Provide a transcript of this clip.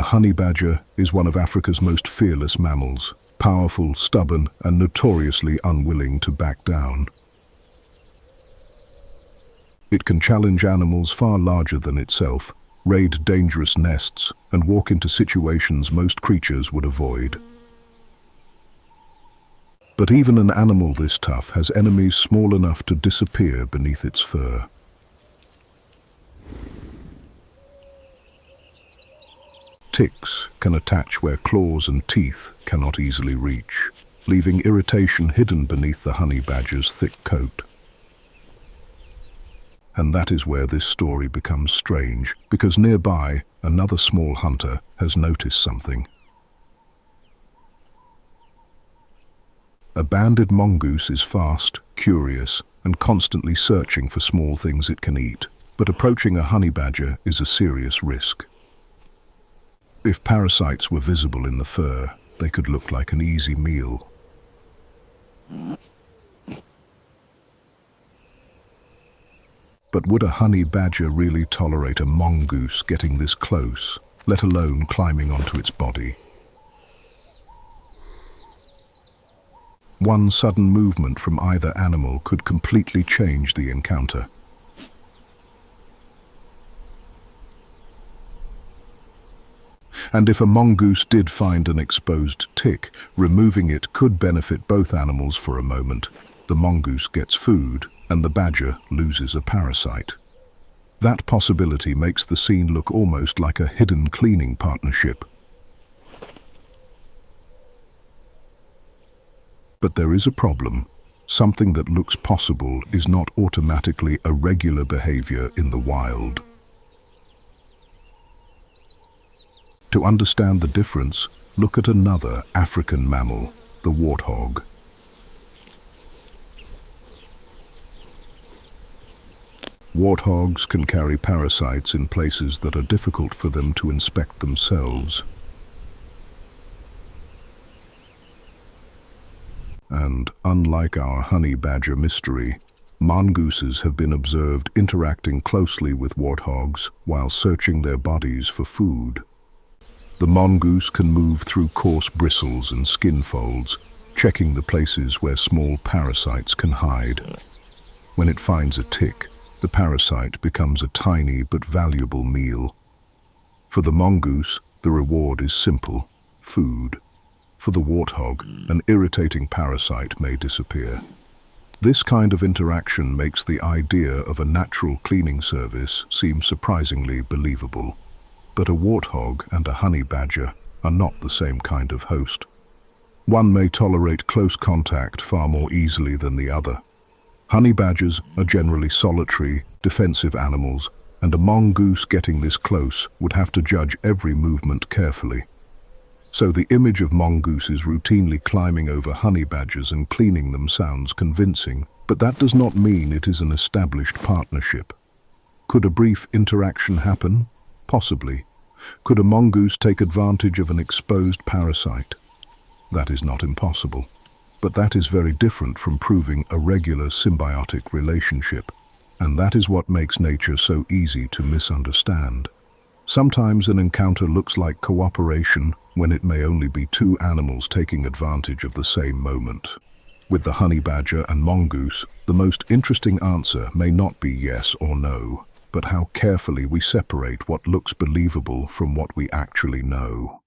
A honey badger is one of Africa's most fearless mammals, powerful, stubborn, and notoriously unwilling to back down. It can challenge animals far larger than itself, raid dangerous nests, and walk into situations most creatures would avoid. But even an animal this tough has enemies small enough to disappear beneath its fur. Ticks can attach where claws and teeth cannot easily reach, leaving irritation hidden beneath the honey badger's thick coat. And that is where this story becomes strange, because nearby, another small hunter has noticed something. A banded mongoose is fast, curious, and constantly searching for small things it can eat, but approaching a honey badger is a serious risk. If parasites were visible in the fur, they could look like an easy meal. But would a honey badger really tolerate a mongoose getting this close, let alone climbing onto its body? One sudden movement from either animal could completely change the encounter. And if a mongoose did find an exposed tick, removing it could benefit both animals for a moment. The mongoose gets food, and the badger loses a parasite. That possibility makes the scene look almost like a hidden cleaning partnership. But there is a problem. Something that looks possible is not automatically a regular behavior in the wild. To understand the difference, look at another African mammal, the warthog. Warthogs can carry parasites in places that are difficult for them to inspect themselves. And, unlike our honey badger mystery, mongooses have been observed interacting closely with warthogs while searching their bodies for food. The mongoose can move through coarse bristles and skin folds, checking the places where small parasites can hide. When it finds a tick, the parasite becomes a tiny but valuable meal. For the mongoose, the reward is simple: food. For the warthog, an irritating parasite may disappear. This kind of interaction makes the idea of a natural cleaning service seem surprisingly believable. But a warthog and a honey badger are not the same kind of host. One may tolerate close contact far more easily than the other. Honey badgers are generally solitary, defensive animals, and a mongoose getting this close would have to judge every movement carefully. So the image of mongooses routinely climbing over honey badgers and cleaning them sounds convincing, but that does not mean it is an established partnership. Could a brief interaction happen? Possibly. Could a mongoose take advantage of an exposed parasite? That is not impossible. But that is very different from proving a regular symbiotic relationship, and that is what makes nature so easy to misunderstand. Sometimes an encounter looks like cooperation when it may only be two animals taking advantage of the same moment. With the honey badger and mongoose, the most interesting answer may not be yes or no, but how carefully we separate what looks believable from what we actually know.